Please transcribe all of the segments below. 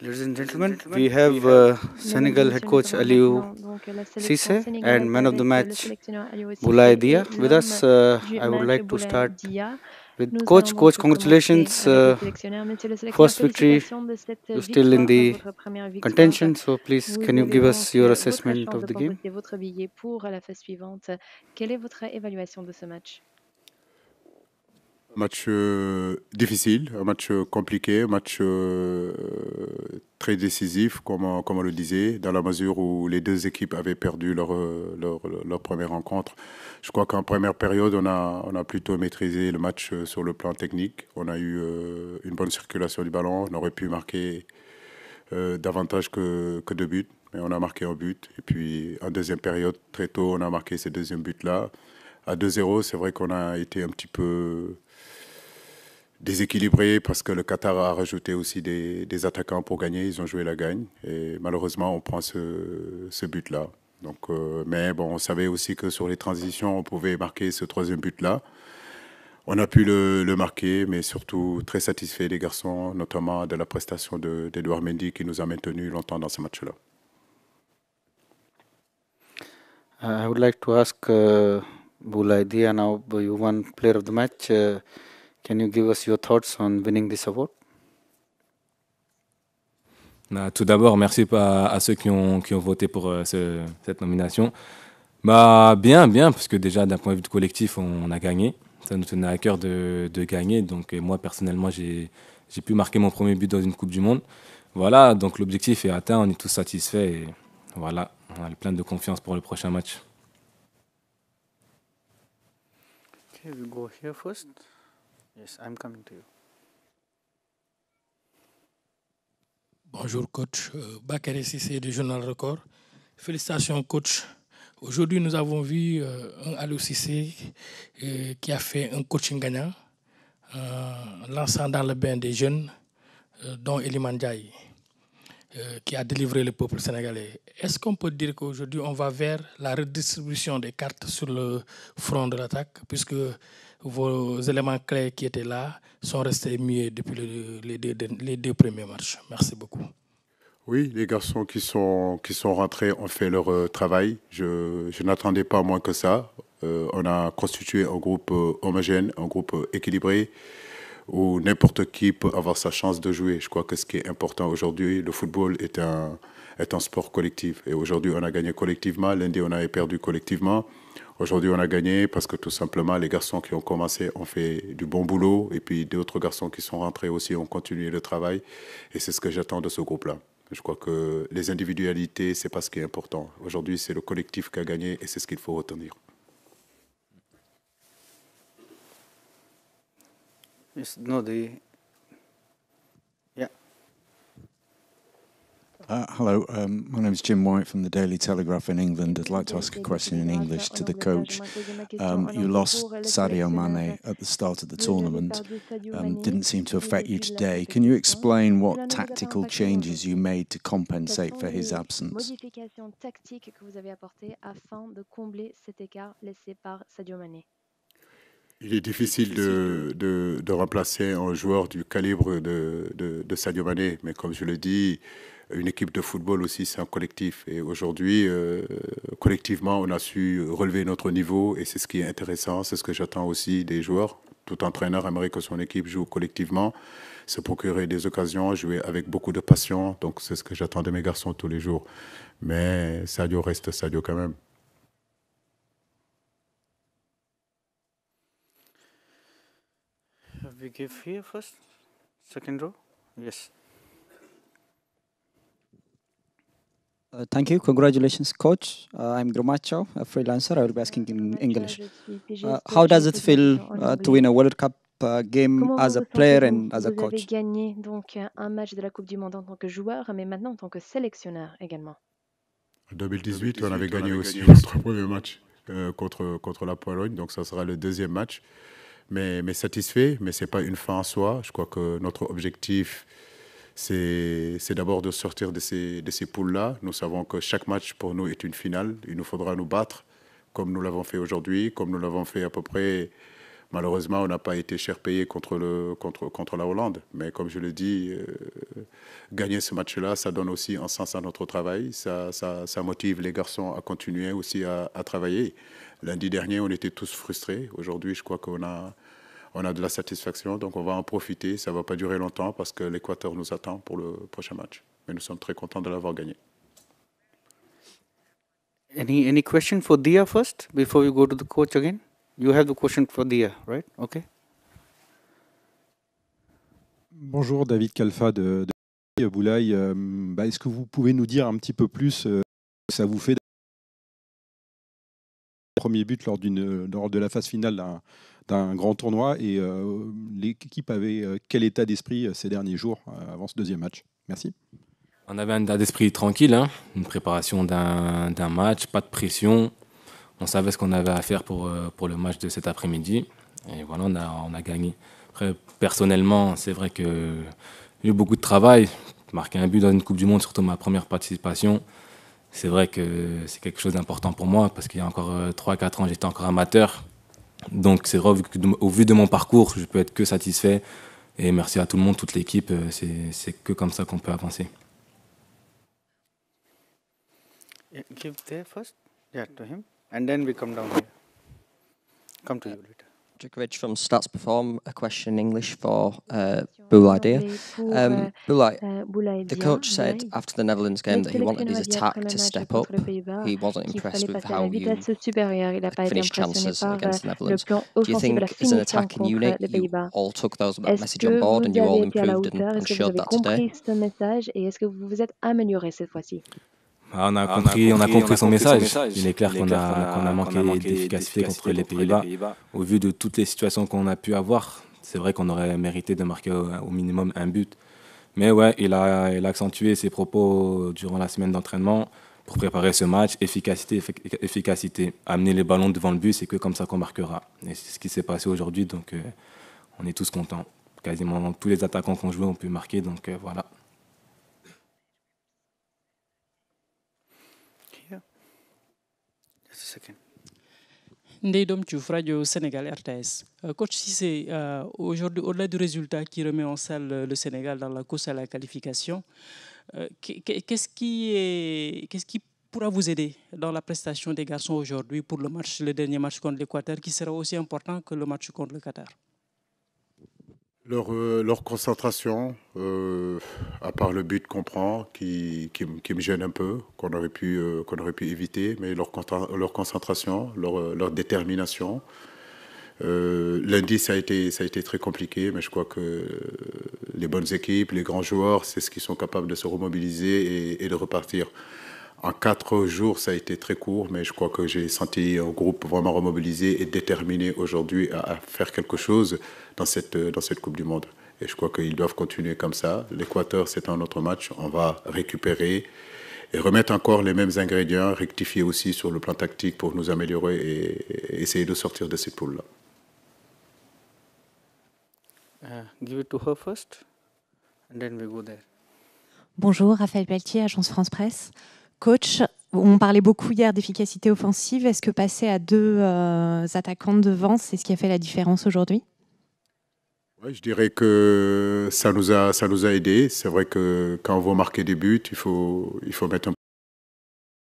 Ladies and gentlemen, we have Senegal head coach Aliou Cisse and man of the match Boulaye Dia with us. I would like to start with coach. Coach, congratulations. First victory. You're still in the contention, so please, can you give us your assessment of the game? Match difficile, un match compliqué, un match très décisif, comme on le disait, dans la mesure où les deux équipes avaient perdu leur première rencontre. Je crois qu'en première période, on a plutôt maîtrisé le match sur le plan technique. On a eu une bonne circulation du ballon. On aurait pu marquer davantage que deux buts, mais on a marqué un but. Et puis en deuxième période, très tôt, on a marqué ces deuxièmes buts-là. À 2-0, c'est vrai qu'on a été un petit peu déséquilibré parce que le Qatar a rajouté aussi des attaquants pour gagner. Ils ont joué la gagne. Et malheureusement, on prend ce but-là. Donc, mais bon, on savait aussi que sur les transitions, on pouvait marquer ce troisième but-là. On a pu le marquer, mais surtout très satisfait des garçons, notamment de la prestation d'Edouard Mendy qui nous a maintenus longtemps dans ce match-là. I would like to ask Boulaye Dia now, you won player of the match. Can you give us your thoughts on winning this award? Tout d'abord, merci à ceux qui ont voté pour cette nomination. Bien, parce que déjà, d'un point de vue collectif, on a gagné. Ça nous tenait à cœur de gagner. Donc, moi, personnellement, j'ai pu marquer mon premier but dans une Coupe du Monde. Voilà, donc l'objectif est atteint, on est tous satisfaits. Et voilà, on a plein de confiance pour le prochain match. Okay, we go here first. Yes, I'm coming to you. Bonjour coach, Bakary Cissé du Journal Record. Félicitations coach. Aujourd'hui nous avons vu un Aliou Cissé qui a fait un coaching gagnant, lançant dans le bain des jeunes, dont Iliman Ndiaye, qui a délivré le peuple sénégalais. Est-ce qu'on peut dire qu'aujourd'hui on va vers la redistribution des cartes sur le front de l'attaque, puisque vos éléments clés qui étaient là sont restés muets depuis les deux premiers matchs? Merci beaucoup. Oui, les garçons qui sont rentrés ont fait leur travail. Je n'attendais pas moins que ça. On a constitué un groupe homogène, un groupe équilibré, où n'importe qui peut avoir sa chance de jouer. Je crois que ce qui est important aujourd'hui, le football est un sport collectif. Et aujourd'hui, on a gagné collectivement. Lundi, on avait perdu collectivement. Aujourd'hui, on a gagné parce que tout simplement, les garçons qui ont commencé ont fait du bon boulot. Et puis, d'autres garçons qui sont rentrés aussi ont continué le travail. Et c'est ce que j'attends de ce groupe-là. Je crois que les individualités, ce n'est pas ce qui est important. Aujourd'hui, c'est le collectif qui a gagné et c'est ce qu'il faut retenir. Yes, no, yeah. Hello, my name is Jim White from the Daily Telegraph in England. I'd like to ask a question in English to the coach. You lost Sadio Mane at the start of the tournament. Didn't seem to affect you today. Can you explain what tactical changes you made to compensate for his absence? Il est difficile de remplacer un joueur du calibre de Sadio Mané, mais comme je le dis, une équipe de football aussi, c'est un collectif. Et aujourd'hui, collectivement, on a su relever notre niveau et c'est ce qui est intéressant, c'est ce que j'attends aussi des joueurs. Tout entraîneur aimerait que son équipe joue collectivement, se procurer des occasions, jouer avec beaucoup de passion. Donc c'est ce que j'attends de mes garçons tous les jours. Mais Sadio reste Sadio quand même. We give here first, second row. Yes. Thank you. Congratulations, coach. I'm Gromacho, a freelancer. I will be asking in English. How does it feel to win a World Cup game as a player and as a coach? Vous avez gagné donc un match de la Coupe du Monde en tant que joueur, mais maintenant en tant que sélectionneur également. En 2018, on avait gagné aussi notre premier match contre la Pologne, donc ça sera le deuxième match. Mais satisfait, mais ce n'est pas une fin en soi. Je crois que notre objectif, c'est d'abord de sortir de ces poules-là. Nous savons que chaque match pour nous est une finale. Il nous faudra nous battre, comme nous l'avons fait aujourd'hui, comme nous l'avons fait à peu près Malheureusement, on n'a pas été cher payé contre la Hollande. Mais comme je le dis, gagner ce match-là, ça donne aussi un sens à notre travail. Ça motive les garçons à continuer aussi à travailler. Lundi dernier, on était tous frustrés. Aujourd'hui, je crois on a de la satisfaction. Donc, on va en profiter. Ça ne va pas durer longtemps parce que l'Équateur nous attend pour le prochain match. Mais nous sommes très contents de l'avoir gagné. Any question for Dia first before we go to the coach again? You have the question for Dia, right? Okay. Bonjour, David Kalfa de Boulaye. Est-ce que vous pouvez nous dire un petit peu plus ce que ça vous fait le premier but lors de la phase finale d'un grand tournoi et l'équipe avait quel état d'esprit ces derniers jours avant ce deuxième match? Merci. On avait un état d'esprit tranquille, hein, une préparation d'un match, pas de pression. On savait ce qu'on avait à faire pour le match de cet après-midi. Et voilà, on a gagné. Après, personnellement, c'est vrai qu'il y a eu beaucoup de travail. Marquer un but dans une Coupe du Monde, surtout ma première participation, c'est vrai que c'est quelque chose d'important pour moi parce qu'il y a encore 3-4 ans, j'étais encore amateur. Donc c'est vrai, au vu de mon parcours, je peux être que satisfait. Et merci à tout le monde, toute l'équipe. C'est que comme ça qu'on peut avancer. Yeah, give there first. Yeah, to him. And then we come down here. Come to you later. Djokovic from Stats Perform, a question in English for Boulay Dia. Boulay, the coach said after the Netherlands game that he wanted his attack to step up. He wasn't impressed with how you finished chances against the Netherlands. Do you think as an attacking unit you all took that message on board and you all improved and showed that today? On a compris son message. Il est clair qu'on a manqué d'efficacité contre les Pays-Bas. Au vu de toutes les situations qu'on a pu avoir, c'est vrai qu'on aurait mérité de marquer au minimum un but. Mais ouais, il a accentué ses propos durant la semaine d'entraînement pour préparer ce match. Efficacité. Amener les ballons devant le but, c'est que comme ça qu'on marquera. Et c'est ce qui s'est passé aujourd'hui, donc on est tous contents. Quasiment tous les attaquants qu'on jouait ont pu marquer, donc voilà. Ndeydom Diouf, Radio Sénégal RTS. Coach Cissé, aujourd'hui, au-delà du résultat qui remet en salle le Sénégal dans la course à la qualification, qu'est-ce qui pourra vous aider dans la prestation des garçons aujourd'hui pour le dernier match contre l'Équateur, qui sera aussi important que le match contre le Qatar? Leur concentration, à part le but qu'on prend, qui me gêne un peu, qu'on aurait pu éviter, mais leur concentration, leur détermination. Lundi, ça a été très compliqué, mais je crois que les bonnes équipes, les grands joueurs, c'est ce qu'ils sont capables de se remobiliser et de repartir. En 4 jours, ça a été très court, mais je crois que j'ai senti un groupe vraiment remobilisé et déterminé aujourd'hui à faire quelque chose dans cette Coupe du Monde. Et je crois qu'ils doivent continuer comme ça. L'Équateur, c'est un autre match. On va récupérer et remettre encore les mêmes ingrédients, rectifier aussi sur le plan tactique pour nous améliorer et essayer de sortir de cette poule-là. Give it to her first, and then we go there. Bonjour, Raphaël Pelletier, Agence France Presse. Coach, on parlait beaucoup hier d'efficacité offensive. Est-ce que passer à 2 attaquants devant, c'est ce qui a fait la différence aujourd'hui? Ouais, je dirais que ça nous a aidés. C'est vrai que quand on veut marquer des buts, il faut mettre un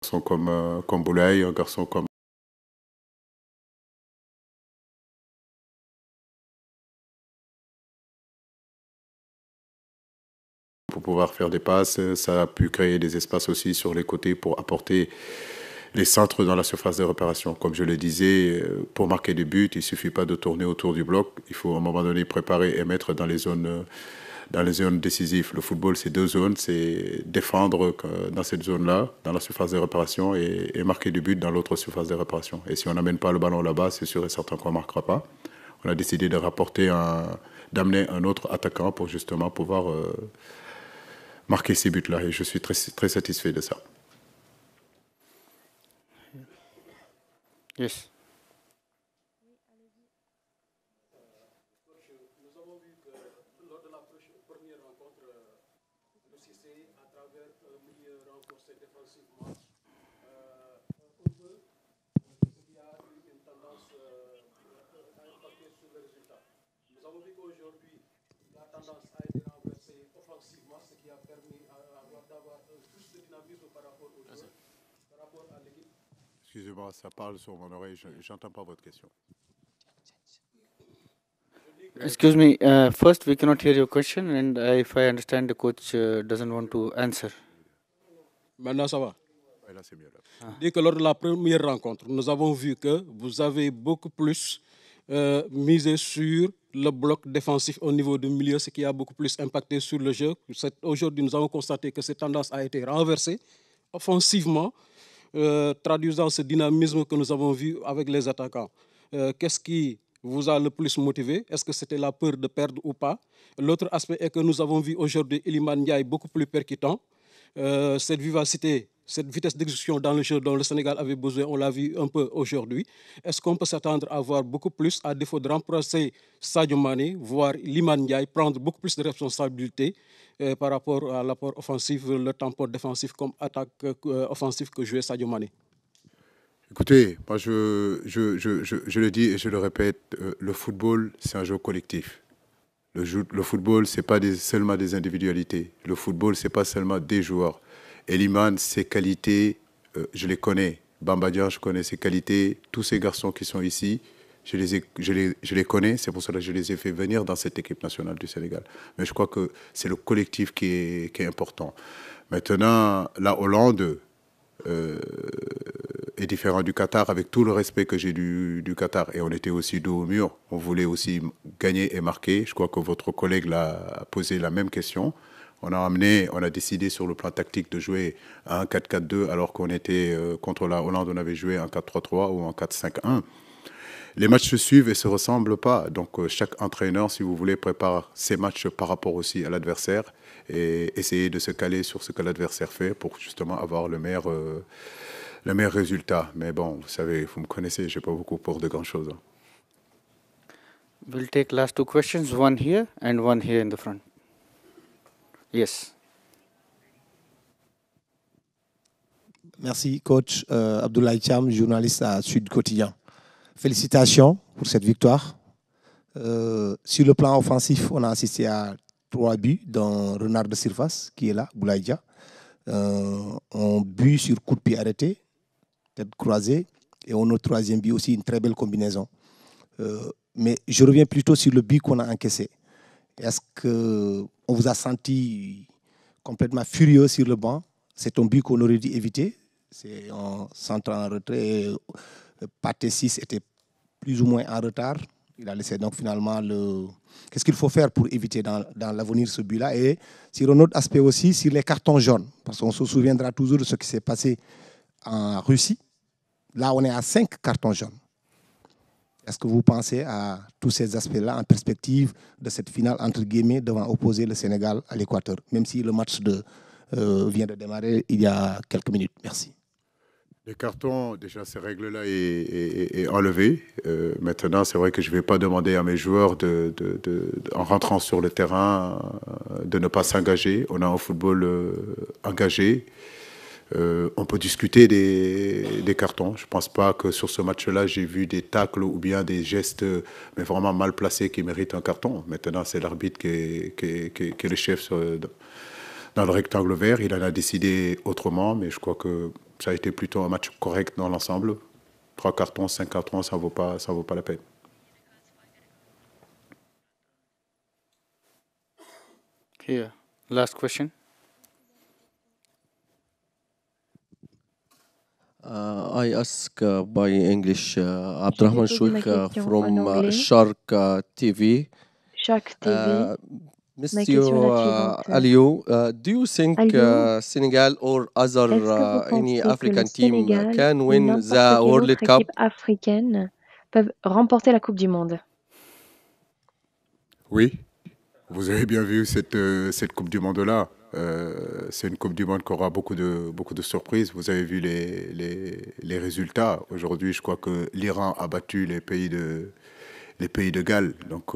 garçon comme Boulaye, un garçon comme pour pouvoir faire des passes. Ça a pu créer des espaces aussi sur les côtés pour apporter les centres dans la surface de réparation. Comme je le disais, pour marquer des buts, il ne suffit pas de tourner autour du bloc. Il faut à un moment donné préparer et mettre dans les zones décisives. Le football, c'est 2 zones. C'est défendre dans cette zone-là, dans la surface de réparation, et marquer des buts dans l'autre surface de réparation. Et si on n'amène pas le ballon là-bas, c'est sûr et certain qu'on ne marquera pas. On a décidé d'amener un autre attaquant pour justement pouvoir marquer ces buts-là. Et je suis très, très satisfait de ça. Yes. Nous avons vu que lors de la première rencontre, le Cissé, à travers un milieu renforcé défensivement, il y a eu une tendance à emporter sur Excusez-moi, ça parle sur mon oreille, je n'entends pas votre question. Excuse me, first we cannot hear your question and if I understand the coach doesn't want to answer. Maintenant ça va. Ouais, là c'est mieux. Là. Dès que lors de la première rencontre, nous avons vu que vous avez beaucoup plus misé sur le bloc défensif au niveau du milieu, ce qui a beaucoup plus impacté sur le jeu. Aujourd'hui, nous avons constaté que cette tendance a été renversée offensivement, traduisant ce dynamisme que nous avons vu avec les attaquants. Qu'est-ce qui vous a le plus motivé? Est-ce que c'était la peur de perdre ou pas? L'autre aspect est que nous avons vu aujourd'hui Iliman Ndiaye beaucoup plus percutant. Cette vivacité, cette vitesse d'exécution dans le jeu dont le Sénégal avait besoin, on l'a vu un peu aujourd'hui. Est-ce qu'on peut s'attendre à voir beaucoup plus, à défaut de remplacer Sadio Mané, voir Iliman Ndiaye prendre beaucoup plus de responsabilités par rapport à l'apport offensif, le tampon défensif comme attaque offensive que jouait Sadio Mané? Écoutez, moi je le dis et je le répète, le football c'est un jeu collectif. Le football, ce n'est pas seulement des individualités. Le football, ce n'est pas seulement des joueurs. Eliman, ses qualités, je les connais. Bamba Dieng, je connais ses qualités. Tous ces garçons qui sont ici, je les connais. C'est pour cela que je les ai fait venir dans cette équipe nationale du Sénégal. Mais je crois que c'est le collectif qui est important. Maintenant, la Hollande est différent du Qatar, avec tout le respect que j'ai du Qatar. Et on était aussi dos au mur. On voulait aussi gagner et marquer. Je crois que votre collègue l'a posé la même question. On a décidé sur le plan tactique de jouer à un 4-4-2 alors qu'on était contre la Hollande, on avait joué en 4-3-3 ou en 4-5-1. Les matchs se suivent et ne se ressemblent pas. Donc chaque entraîneur, si vous voulez, prépare ses matchs par rapport aussi à l'adversaire et essayer de se caler sur ce que l'adversaire fait pour justement avoir le meilleur résultat. Mais bon, vous savez, vous me connaissez, je n'ai pas beaucoup pour de grandes choses. We'll take last two questions, one here and one here in the front. Yes. Merci, coach. Abdoulaye Thiam, journaliste à Sud Quotidien. Félicitations pour cette victoire. Sur le plan offensif, on a assisté à 3 buts, dont Renard de Surface, qui est là, Boulaye Dia. Un but sur coup de pied arrêté, tête croisée, et on a 3e but aussi, une très belle combinaison. Mais je reviens plutôt sur le but qu'on a encaissé. Est-ce qu'on vous a senti complètement furieux sur le banc? C'est un but qu'on aurait dû éviter. C'est en centrant en retrait. Pathé 6 était plus ou moins en retard. Il a laissé donc finalement le... Qu'est-ce qu'il faut faire pour éviter dans l'avenir ce but-là? Et sur un autre aspect aussi, sur les cartons jaunes. Parce qu'on se souviendra toujours de ce qui s'est passé en Russie. Là, on est à 5 cartons jaunes. Est-ce que vous pensez à tous ces aspects-là en perspective de cette finale, entre guillemets, devant opposer le Sénégal à l'Équateur, même si le match vient de démarrer il y a quelques minutes? Merci. Les cartons, déjà, ces règles-là est enlevées. Maintenant, c'est vrai que je ne vais pas demander à mes joueurs, en rentrant sur le terrain, de ne pas s'engager. On a un football engagé. On peut discuter des cartons. Je ne pense pas que sur ce match-là, j'ai vu des tacles ou bien des gestes mais vraiment mal placés qui méritent un carton. Maintenant, c'est l'arbitre qui est le chef dans le rectangle vert. Il en a décidé autrement, mais je crois que ça a été plutôt un match correct dans l'ensemble. 3 cartons, 5 cartons, ça vaut pas la peine. Here, last question. I ask by English, Abdurrahman Chouik from Shark TV. Shark TV. Mr. Aliou, do you think Senegal or other any African team can win the World Cup? Équipe africaine peuvent remporter la Coupe du Monde? Oui, vous avez bien vu cette Coupe du Monde-là. C'est une Coupe du Monde qui aura beaucoup de surprises. Vous avez vu les résultats. Aujourd'hui, je crois que l'Iran a battu les pays de Galles. Donc,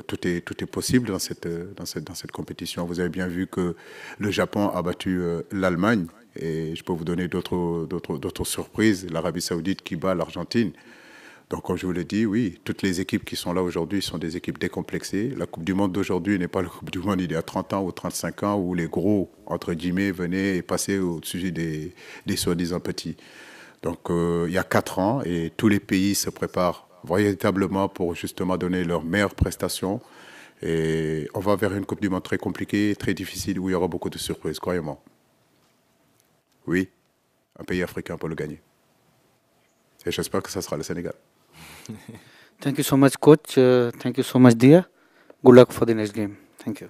tout est possible dans cette compétition. Vous avez bien vu que le Japon a battu l'Allemagne. Et je peux vous donner d'autres surprises. L'Arabie Saoudite qui bat l'Argentine. Donc, comme je vous l'ai dit, oui, toutes les équipes qui sont là aujourd'hui sont des équipes décomplexées. La Coupe du Monde d'aujourd'hui n'est pas la Coupe du Monde d'il y a 30 ans ou 35 ans où les gros, entre guillemets, venaient et passaient au-dessus des soi-disant petits. Donc, il y a 4 ans et tous les pays se préparent véritablement pour justement donner leurs meilleures prestations. Et on va vers une Coupe du Monde très compliquée, très difficile, où il y aura beaucoup de surprises, croyez-moi. Oui, un pays africain pour le gagner. Et j'espère que ça sera le Sénégal. Thank you so much, coach. Thank you so much, Dia. Good luck for the next game. Thank you.